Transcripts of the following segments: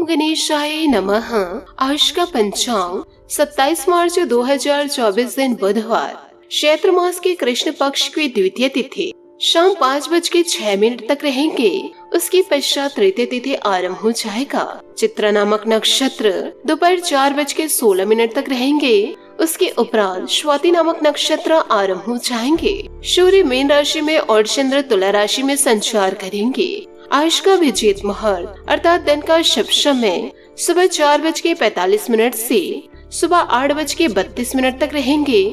गणेशाय नमः। आज का पंचांग 27 मार्च 2024 दिन बुधवार, चैत्र मास के कृष्ण पक्ष की द्वितीय तिथि शाम 5:06 तक रहेंगे। उसके पश्चात तृतीय तिथि आरंभ हो जाएगा। चित्रा नामक नक्षत्र दोपहर 4:16 तक रहेंगे। उसके उपरांत स्वाति नामक नक्षत्र आरंभ हो जाएंगे। सूर्य मीन राशि में और चंद्र तुला राशि में संचार करेंगे। आज का विजेत मुहूर्त अर्थात दिन का शुभ समय सुबह 4:45 से सुबह 8:32 तक रहेंगे।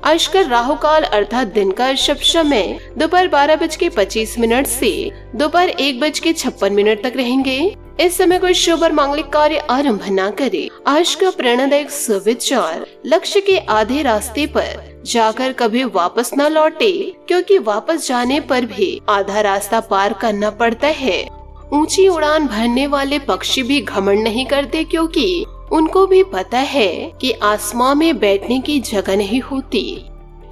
आज का राहु काल अर्थात दिन का शुभ समय दोपहर 12:25 से दोपहर 1:56 तक रहेंगे। इस समय कोई शुभ और मांगलिक कार्य आरंभ न करे। आज का प्रेरणादायक सुविचार, लक्ष्य के आधे रास्ते पर जाकर कभी वापस न लौटे, क्योंकि वापस जाने पर भी आधा रास्ता पार करना पड़ता है। ऊंची उड़ान भरने वाले पक्षी भी घमंड नहीं करते, क्योंकि उनको भी पता है कि आसमान में बैठने की जगह नहीं होती।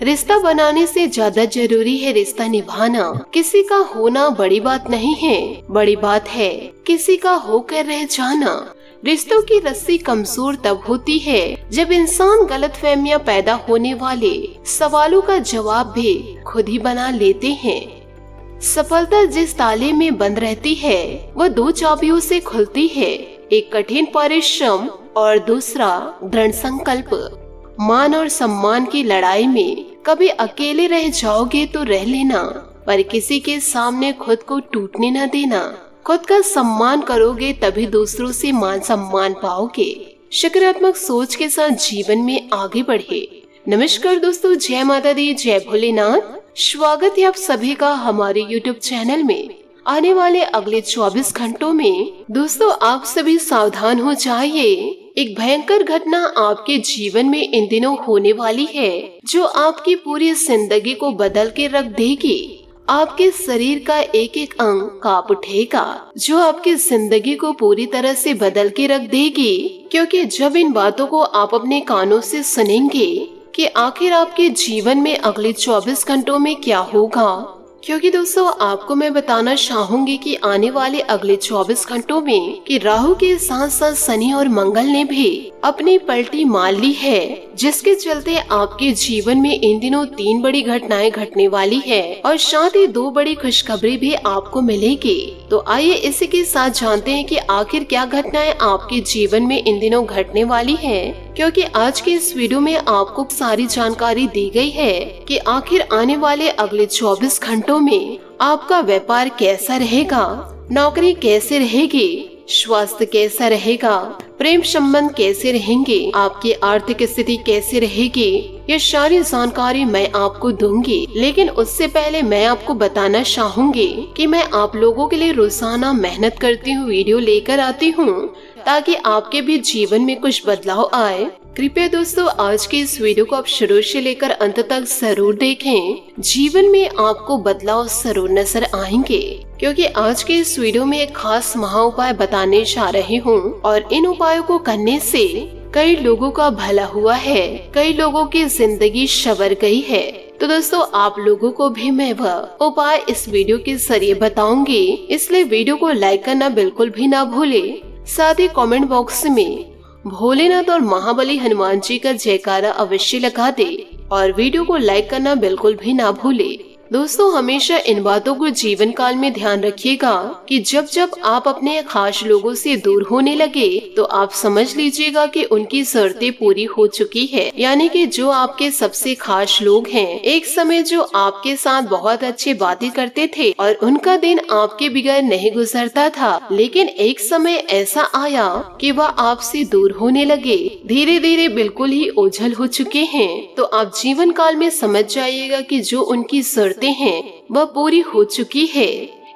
रिश्ता बनाने से ज्यादा जरूरी है रिश्ता निभाना। किसी का होना बड़ी बात नहीं है, बड़ी बात है किसी का होकर रह जाना। रिश्तों की रस्सी कमजोर तब होती है जब इंसान गलतफहमियां पैदा होने वाले सवालों का जवाब भी खुद ही बना लेते हैं। सफलता जिस ताले में बंद रहती है वो 2 चाबियों से खुलती है, एक कठिन परिश्रम और दूसरा दृढ़ संकल्प। मान और सम्मान की लड़ाई में कभी अकेले रह जाओगे तो रह लेना, पर किसी के सामने खुद को टूटने न देना। खुद का सम्मान करोगे तभी दूसरों से मान सम्मान पाओगे। सकारात्मक सोच के साथ जीवन में आगे बढ़े। नमस्कार दोस्तों, जय माता दी, जय भोलेनाथ। स्वागत है आप सभी का हमारे YouTube चैनल में। आने वाले अगले 24 घंटों में दोस्तों आप सभी सावधान हो जाइए। एक भयंकर घटना आपके जीवन में इन दिनों होने वाली है, जो आपकी पूरी जिंदगी को बदल के रख देगी। आपके शरीर का एक एक अंग कांप उठेगा, जो आपकी जिंदगी को पूरी तरह से बदल के रख देगी। क्योंकि जब इन बातों को आप अपने कानों से सुनेंगे कि आखिर आपके जीवन में अगले 24 घंटों में क्या होगा, क्योंकि दोस्तों आपको मैं बताना चाहूंगी कि आने वाले अगले 24 घंटों में कि राहु के साथ साथ शनि और मंगल ने भी अपनी पलटी मार ली है, जिसके चलते आपके जीवन में इन दिनों 3 बड़ी घटनाएं घटने वाली है और साथ ही 2 बड़ी खुशखबरी भी आपको मिलेगी। तो आइए इसी के साथ जानते हैं कि आखिर क्या घटनाएं आपके जीवन में इन दिनों घटने वाली है, क्योंकि आज के इस वीडियो में आपको सारी जानकारी दी गई है कि आखिर आने वाले अगले 24 घंटों में आपका व्यापार कैसा रहेगा, नौकरी कैसे रहेगी, स्वास्थ्य कैसा रहेगा, प्रेम संबंध कैसे रहेंगे, आपकी आर्थिक स्थिति कैसे रहेगी। ये सारी जानकारी मैं आपको दूंगी, लेकिन उससे पहले मैं आपको बताना चाहूंगी कि मैं आप लोगों के लिए रोजाना मेहनत करती हूँ, वीडियो लेकर आती हूँ, ताकि आपके भी जीवन में कुछ बदलाव आए। कृपया दोस्तों आज की इस वीडियो को आप शुरू से लेकर अंत तक जरूर देखें। जीवन में आपको बदलाव जरूर नजर आएंगे, क्योंकि आज के इस वीडियो में एक खास महा उपाय बताने जा रही हूँ और इन उपायों को करने से कई लोगों का भला हुआ है, कई लोगों की जिंदगी संवर गई है। तो दोस्तों आप लोगों को भी मैं वह उपाय इस वीडियो के जरिए बताऊंगी, इसलिए वीडियो को लाइक करना बिल्कुल भी ना भूले। साथ ही कमेंट बॉक्स में भोलेनाथ और महाबली हनुमान जी का जयकारा अवश्य लगा दे और वीडियो को लाइक करना बिल्कुल भी ना भूले। दोस्तों हमेशा इन बातों को जीवन काल में ध्यान रखिएगा कि जब जब आप अपने खास लोगों से दूर होने लगे तो आप समझ लीजिएगा कि उनकी शर्तें पूरी हो चुकी है। यानी कि जो आपके सबसे खास लोग हैं, एक समय जो आपके साथ बहुत अच्छी बातें करते थे और उनका दिन आपके बगैर नहीं गुजरता था, लेकिन एक समय ऐसा आया कि वह आपसे दूर होने लगे, धीरे धीरे बिल्कुल ही ओझल हो चुके हैं। तो आप जीवन काल में समझ जाइएगा कि जो उनकी शर्तें हैं वह पूरी हो चुकी है,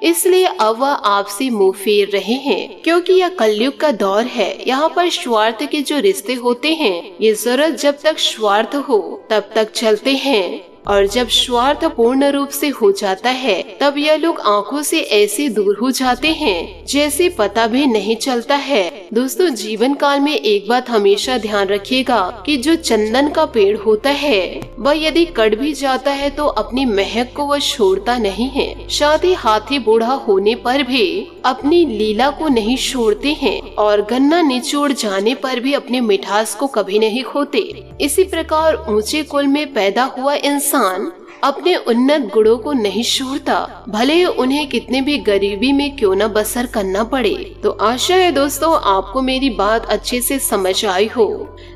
इसलिए अब वह आपसे मुंह फेर रहे हैं। क्योंकि यह कलयुग का दौर है, यहाँ पर स्वार्थ के जो रिश्ते होते हैं ये जरूरत जब तक स्वार्थ हो तब तक चलते हैं, और जब स्वार्थ पूर्ण रूप से हो जाता है तब यह लोग आंखों से ऐसे दूर हो जाते हैं जैसे पता भी नहीं चलता है। दोस्तों, जीवन काल में एक बात हमेशा ध्यान रखिएगा कि जो चंदन का पेड़ होता है वह यदि कट भी जाता है तो अपनी महक को वह छोड़ता नहीं है। साथ ही हाथी बूढ़ा होने पर भी अपनी लीला को नहीं छोड़ते हैं और गन्ना निचोड़ जाने पर भी अपनी मिठास को कभी नहीं खोते। इसी प्रकार ऊंचे कुल में पैदा हुआ इंसान अपने उन्नत गुणों को नहीं छोड़ता, भले ही उन्हें कितने भी गरीबी में क्यों न बसर करना पड़े। तो आशा है दोस्तों आपको मेरी बात अच्छे से समझ आई हो।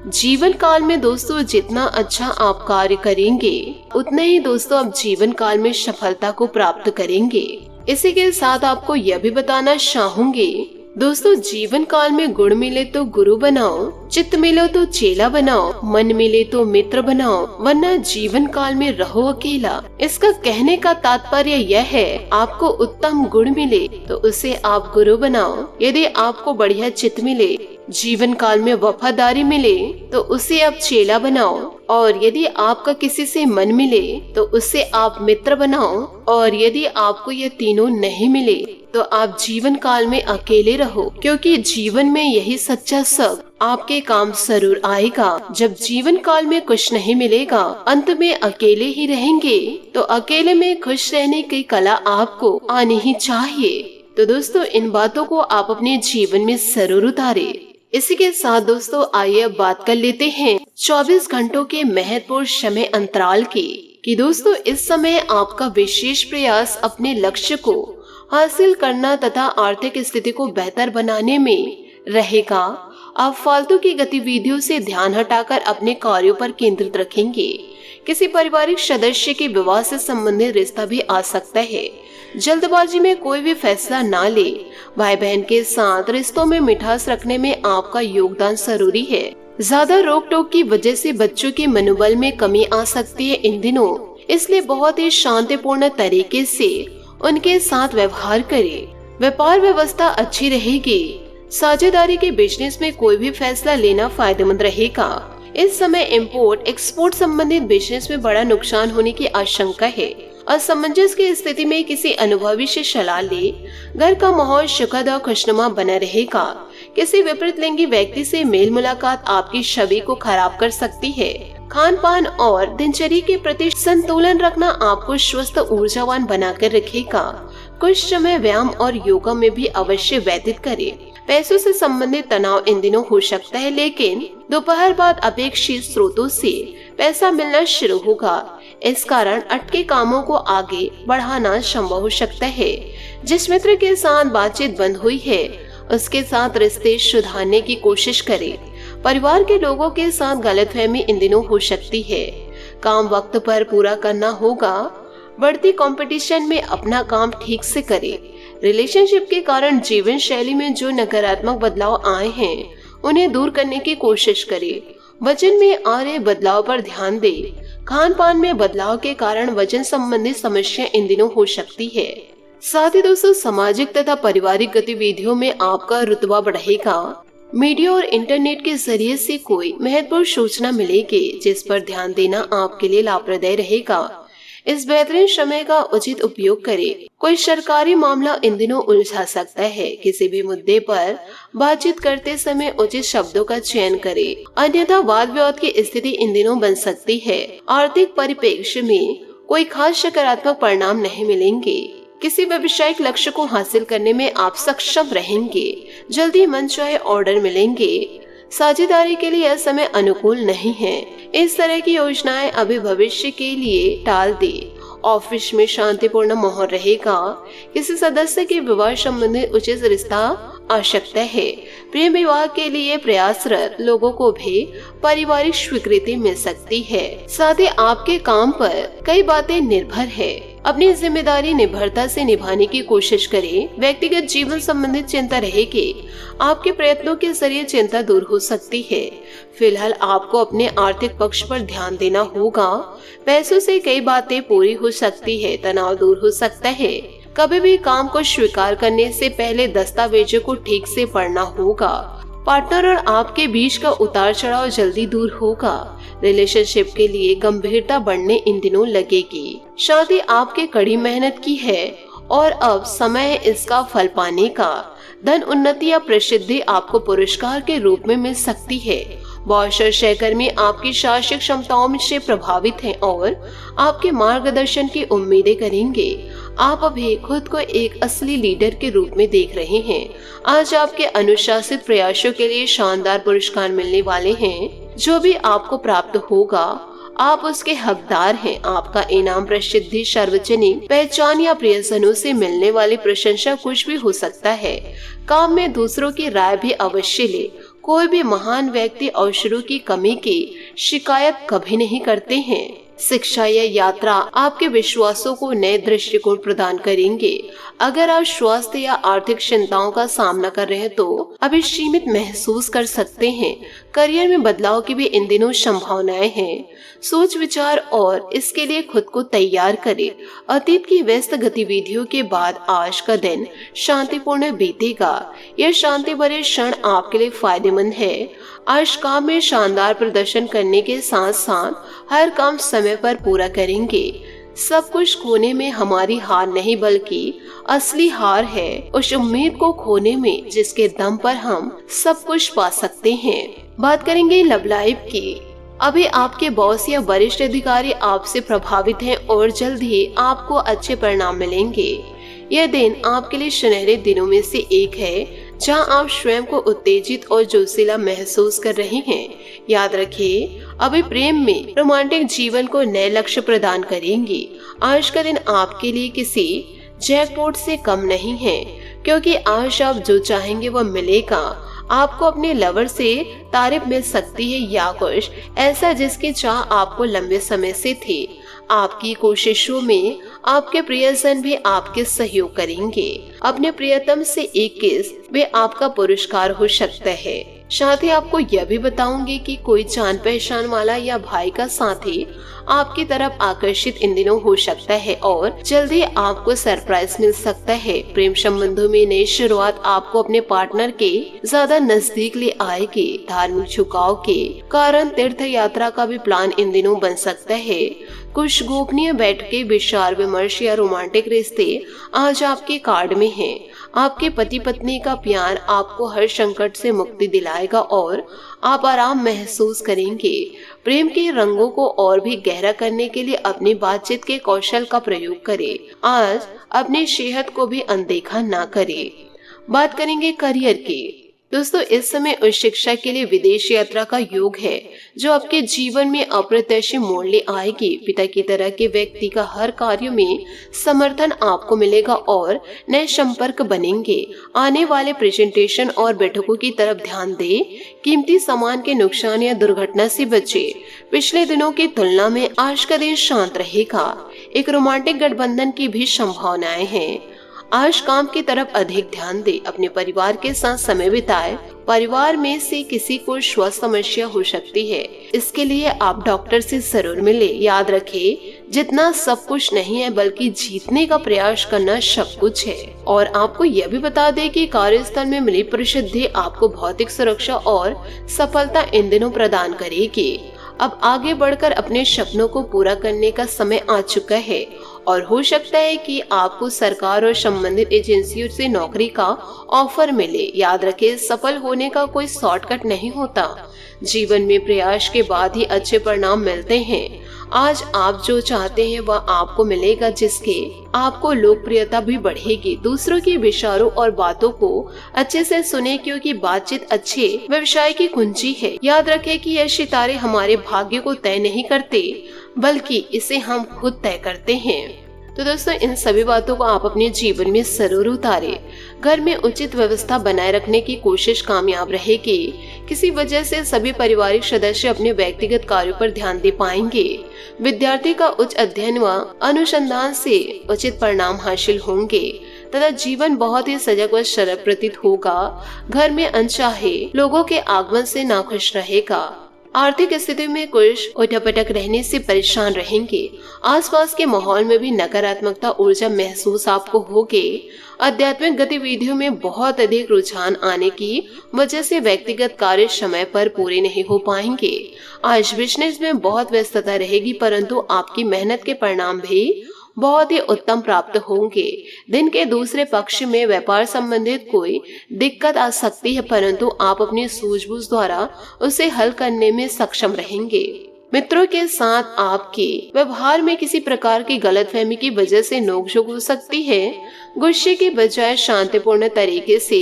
जीवन काल में दोस्तों जितना अच्छा आप कार्य करेंगे उतना ही दोस्तों आप जीवन काल में सफलता को प्राप्त करेंगे। इसी के साथ आपको यह भी बताना चाहूंगी दोस्तों, जीवन काल में गुण मिले तो गुरु बनाओ, चित्त मिले तो चेला बनाओ, मन मिले तो मित्र बनाओ, वरना जीवन काल में रहो अकेला। इसका कहने का तात्पर्य यह है, आपको उत्तम गुण मिले तो उसे आप गुरु बनाओ, यदि आपको बढ़िया चित्त मिले, जीवन काल में वफादारी मिले तो उसे आप चेला बनाओ, और यदि आपका किसी से मन मिले तो उसे आप मित्र बनाओ, और यदि आपको ये तीनों नहीं मिले तो आप जीवन काल में अकेले रहो, क्योंकि जीवन में यही सच्चा सब आपके काम जरूर आएगा। जब जीवन काल में कुछ नहीं मिलेगा, अंत में अकेले ही रहेंगे, तो अकेले में खुश रहने की कला आपको आनी ही चाहिए। तो दोस्तों इन बातों को आप अपने जीवन में जरूर उतारे। इसी के साथ दोस्तों आइए अब बात कर लेते हैं 24 घंटों के महत्वपूर्ण समय अंतराल की, कि दोस्तों इस समय आपका विशेष प्रयास अपने लक्ष्य को हासिल करना तथा आर्थिक स्थिति को बेहतर बनाने में रहेगा। आप फालतू की गतिविधियों से ध्यान हटाकर अपने कार्यों पर केंद्रित रखेंगे। किसी पारिवारिक सदस्य के विवाह से संबंधित रिश्ता भी आ सकता है। जल्दबाजी में कोई भी फैसला ना ले। भाई बहन के साथ रिश्तों में मिठास रखने में आपका योगदान जरूरी है। ज्यादा रोक टोक की वजह से बच्चों के मनोबल में कमी आ सकती है इन दिनों, इसलिए बहुत ही शांतिपूर्ण तरीके से उनके साथ व्यवहार करें। व्यापार व्यवस्था अच्छी रहेगी। साझेदारी के बिजनेस में कोई भी फैसला लेना फायदेमंद रहेगा। इस समय इंपोर्ट एक्सपोर्ट संबंधित बिजनेस में बड़ा नुकसान होने की आशंका है। असमंजस की स्थिति में किसी अनुभवी से सलाह ले। घर का माहौल सुखद और खुशनुमा बना रहेगा। किसी विपरीत लिंगी व्यक्ति से मेल मुलाकात आपकी छवि को खराब कर सकती है। खान पान और दिनचर्या के प्रति संतुलन रखना आपको स्वस्थ ऊर्जावान बनाकर रखेगा। कुछ समय व्यायाम और योगा में भी अवश्य व्यतीत करें। पैसों से संबंधित तनाव इन दिनों हो सकता है, लेकिन दोपहर बाद अपेक्षित स्रोतों से पैसा मिलना शुरू होगा। इस कारण अटके कामों को आगे बढ़ाना संभव हो सकता है। जिस मित्र के साथ बातचीत बंद हुई है उसके साथ रिश्ते सुधारने की कोशिश करें। परिवार के लोगों के साथ गलतफहमी इन दिनों हो सकती है। काम वक्त पर पूरा करना होगा। बढ़ती कंपटीशन में अपना काम ठीक से करें। रिलेशनशिप के कारण जीवन शैली में जो नकारात्मक बदलाव आए हैं उन्हें दूर करने की कोशिश करें। वजन में आ रहे बदलाव पर ध्यान दें। खान पान में बदलाव के कारण वजन संबंधी समस्या इन दिनों हो सकती है। साथ ही दोस्तों सामाजिक तथा पारिवारिक गतिविधियों में आपका रुतबा बढ़ेगा। मीडिया और इंटरनेट के जरिए से कोई महत्वपूर्ण सूचना मिलेगी जिस पर ध्यान देना आपके लिए लाभप्रदायक रहेगा। इस बेहतरीन समय का उचित उपयोग करें। कोई सरकारी मामला इन दिनों उलझा सकता है। किसी भी मुद्दे पर बातचीत करते समय उचित शब्दों का चयन करें, अन्यथा वाद विवाद की स्थिति इन दिनों बन सकती है। आर्थिक परिप्रेक्ष्य में कोई खास सकारात्मक परिणाम नहीं मिलेंगे। किसी व्यवसायिक लक्ष्य को हासिल करने में आप सक्षम रहेंगे। जल्दी मनचाहे ऑर्डर मिलेंगे। साझेदारी के लिए यह समय अनुकूल नहीं है। इस तरह की योजनाएं अभी भविष्य के लिए टाल दे। ऑफिस में शांतिपूर्ण माहौल रहेगा। किसी सदस्य के विवाह संबंधी उचित रिश्ता आ सकता है। प्रेम विवाह के लिए प्रयासरत लोगों को भी पारिवारिक स्वीकृति मिल सकती है। साथ ही आपके काम पर कई बातें निर्भर है। अपनी जिम्मेदारी निर्भरता से निभाने की कोशिश करें। व्यक्तिगत जीवन संबंधित चिंता रहेगी। आपके प्रयत्नों के जरिए चिंता दूर हो सकती है। फिलहाल आपको अपने आर्थिक पक्ष पर ध्यान देना होगा। पैसों से कई बातें पूरी हो सकती है। तनाव दूर हो सकता है। कभी भी काम को स्वीकार करने से पहले दस्तावेजों को ठीक से पढ़ना होगा। पार्टनर और आपके बीच का उतार चढ़ाव जल्दी दूर होगा। रिलेशनशिप के लिए गंभीरता बढ़ने इन दिनों लगेगी। शादी आपके कड़ी मेहनत की है और अब समय है इसका फल पाने का। धन उन्नति या प्रसिद्धि आपको पुरस्कार के रूप में मिल सकती है। बॉस और सहकर्मी आपकी शारीरिक क्षमताओं से प्रभावित हैं और आपके मार्गदर्शन की उम्मीदें करेंगे। आप अभी खुद को एक असली लीडर के रूप में देख रहे हैं। आज आपके अनुशासित प्रयासों के लिए शानदार पुरस्कार मिलने वाले हैं। जो भी आपको प्राप्त होगा आप उसके हकदार हैं। आपका इनाम प्रसिद्धि, सार्वजनिक पहचान या प्रियजनों से मिलने वाली प्रशंसा कुछ भी हो सकता है। काम में दूसरों की राय भी अवश्य ले। कोई भी महान व्यक्ति अवसरों की कमी की शिकायत कभी नहीं करते हैं। शिक्षा या यात्रा आपके विश्वासों को नए दृष्टिकोण प्रदान करेंगे। अगर आप स्वास्थ्य या आर्थिक चिंताओं का सामना कर रहे हैं तो अभी सीमित महसूस कर सकते हैं। करियर में बदलाव की भी इन दिनों संभावनाएं हैं। सोच विचार और इसके लिए खुद को तैयार करें। अतीत की व्यस्त गतिविधियों के बाद आज का दिन शांतिपूर्ण बीतेगा। यह शांति भरे क्षण आपके लिए फायदेमंद है। आज काम में शानदार प्रदर्शन करने के साथ साथ हर काम समय पर पूरा करेंगे। सब कुछ खोने में हमारी हार नहीं बल्कि असली हार है उस उम्मीद को खोने में जिसके दम पर हम सब कुछ पा सकते हैं। बात करेंगे लव लाइफ की। अभी आपके बॉस या वरिष्ठ अधिकारी आपसे प्रभावित हैं और जल्द ही आपको अच्छे परिणाम मिलेंगे। यह दिन आपके लिए सुनहरे दिनों में से एक है जहां आप स्वयं को उत्तेजित और जोशीला महसूस कर रहे हैं। याद रखिए, अभी प्रेम में रोमांटिक जीवन को नए लक्ष्य प्रदान करेंगे। आज का दिन आपके लिए किसी जैकपॉट से कम नहीं है, क्योंकि आज आप जो चाहेंगे वह मिलेगा। आपको अपने लवर से तारीफ मिल सकती है या कुछ ऐसा जिसकी चाह आपको लंबे समय से थी। आपकी कोशिशों में आपके प्रियजन भी आपके सहयोग करेंगे। अपने प्रियतम से एक किस वे आपका पुरस्कार हो सकता है। साथ ही आपको यह भी बताऊंगी कि कोई जान पहचान वाला या भाई का साथी आपकी तरफ आकर्षित इन दिनों हो सकता है और जल्दी आपको सरप्राइज मिल सकता है। प्रेम संबंधों में नई शुरुआत आपको अपने पार्टनर के ज्यादा नजदीक ले आएगी। धार्मिक झुकाव के कारण तीर्थ यात्रा का भी प्लान इन दिनों बन सकता है। कुछ गोपनीय बैठकें, विचार विमर्श या रोमांटिक रिश्ते आज आपके कार्ड में हैं। आपके पति पत्नी का प्यार आपको हर संकट से मुक्ति दिलाएगा और आप आराम महसूस करेंगे। प्रेम के रंगों को और भी गहरा करने के लिए अपनी बातचीत के कौशल का प्रयोग करें। आज अपनी सेहत को भी अनदेखा ना करें। बात करेंगे करियर की। दोस्तों, इस समय उच्च शिक्षा के लिए विदेश यात्रा का योग है जो आपके जीवन में अप्रत्याशित मोड़ ले आएगी। पिता की तरह के व्यक्ति का हर कार्य में समर्थन आपको मिलेगा और नए संपर्क बनेंगे। आने वाले प्रेजेंटेशन और बैठकों की तरफ ध्यान दें। कीमती सामान के नुकसान या दुर्घटना से बचे। पिछले दिनों की तुलना में आज का दिन शांत रहेगा। एक रोमांटिक गठबंधन की भी संभावनाएं हैं। आज काम की तरफ अधिक ध्यान दे। अपने परिवार के साथ समय बिताए। परिवार में से किसी को स्वास्थ्य समस्या हो सकती है, इसके लिए आप डॉक्टर से जरूर मिले। याद रखें, जितना सब कुछ नहीं है बल्कि जीतने का प्रयास करना सब कुछ है। और आपको यह भी बता दें कि कार्यस्थल में मिली प्रसिद्धि आपको भौतिक सुरक्षा और सफलता इन दिनों प्रदान करेगी। अब आगे बढ़कर अपने सपनों को पूरा करने का समय आ चुका है और हो सकता है कि आपको सरकार और संबंधित एजेंसियों से नौकरी का ऑफर मिले। याद रखें, सफल होने का कोई शॉर्टकट नहीं होता। जीवन में प्रयास के बाद ही अच्छे परिणाम मिलते हैं। आज आप जो चाहते हैं वह आपको मिलेगा, जिसके आपको लोकप्रियता भी बढ़ेगी। दूसरों के विचारों और बातों को अच्छे से सुने, क्योंकि बातचीत अच्छे व्यवसाय की कुंजी है। याद रखें कि यह सितारे हमारे भाग्य को तय नहीं करते बल्कि इसे हम खुद तय करते हैं। तो दोस्तों, इन सभी बातों को आप अपने जीवन में जरूर उतारें। घर में उचित व्यवस्था बनाए रखने की कोशिश कामयाब रहेगी। किसी वजह से सभी पारिवारिक सदस्य अपने व्यक्तिगत कार्यों पर ध्यान दे पाएंगे। विद्यार्थी का उच्च अध्ययन व अनुसंधान से उचित परिणाम हासिल होंगे तथा जीवन बहुत ही सजग व सरल प्रतीत होगा। घर में अनचाहे लोगों के आगमन से नाखुश रहेगा। आर्थिक स्थिति में कुछ उठक-पटक रहने से परेशान रहेंगे। आसपास के माहौल में भी नकारात्मकता ऊर्जा महसूस आपको होगी। आध्यात्मिक गतिविधियों में बहुत अधिक रुझान आने की वजह से व्यक्तिगत कार्य समय पर पूरे नहीं हो पाएंगे। आज बिजनेस में बहुत व्यस्तता रहेगी, परंतु आपकी मेहनत के परिणाम भी बहुत ही उत्तम प्राप्त होंगे। दिन के दूसरे पक्ष में व्यापार संबंधित कोई दिक्कत आ सकती है, परंतु आप अपनी सूझबूझ द्वारा उसे हल करने में सक्षम रहेंगे। मित्रों के साथ आपके व्यवहार में किसी प्रकार की गलतफहमी की वजह से नोकझोंक हो सकती है। गुस्से के बजाय शांतिपूर्ण तरीके से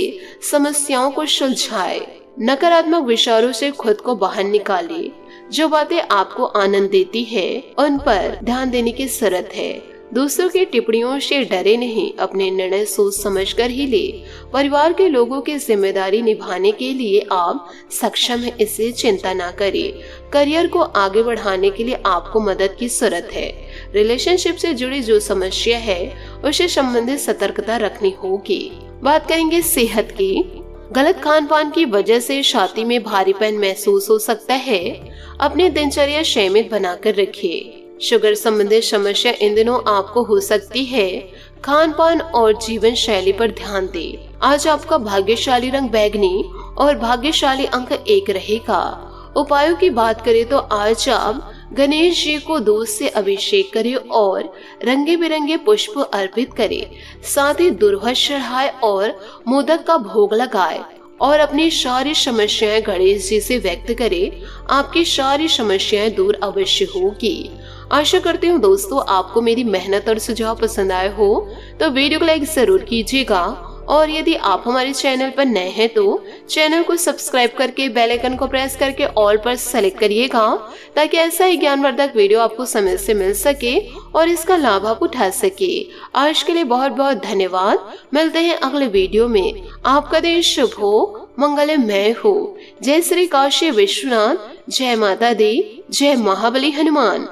समस्याओं को सुलझाएं। नकारात्मक विचारों से खुद को बाहर निकालें। जो बातें आपको आनंद देती है उन पर ध्यान देने की जरूरत है। दूसरों की टिप्पणियों से डरे नहीं, अपने निर्णय सोच समझकर ही ले। परिवार के लोगों की जिम्मेदारी निभाने के लिए आप सक्षम हैं, इससे चिंता ना करें। करियर को आगे बढ़ाने के लिए आपको मदद की जरूरत है। रिलेशनशिप से जुड़ी जो समस्या है उससे संबंधित सतर्कता रखनी होगी। बात करेंगे सेहत की। गलत खान पान की वजह से छाती में भारीपन महसूस हो सकता है। अपनी दिनचर्या नियमित बनाकर रखिए। शुगर संबंधित समस्या इन दिनों आपको हो सकती है। खान पान और जीवन शैली पर ध्यान दें। आज आपका भाग्यशाली रंग बैंगनी और भाग्यशाली अंक 1 रहेगा। उपायों की बात करें तो आज आप गणेश जी को दूध से अभिषेक करें और रंगे बिरंगे पुष्प अर्पित करें। साथ ही दुर्वा चढ़ाए और मोदक का भोग लगाए और अपनी सारी समस्याएं गणेश जी से व्यक्त करें। आपकी सारी समस्याएं दूर अवश्य होगी। आशा करती हूँ दोस्तों आपको मेरी मेहनत और सुझाव पसंद आए हो तो वीडियो को लाइक जरूर कीजिएगा, और यदि आप हमारे चैनल पर नए हैं तो चैनल को सब्सक्राइब करके बेल आइकन को प्रेस करके ऑल पर सेलेक्ट करिएगा, ताकि ऐसा ही ज्ञानवर्धक वीडियो आपको समय से मिल सके और इसका लाभ आप उठा सके। आज के लिए बहुत बहुत धन्यवाद। मिलते हैं अगले वीडियो में। आपका दिन शुभ हो, मंगलमय हो। जय श्री काशी विश्वनाथ, जय माता दी, जय महाबली हनुमान।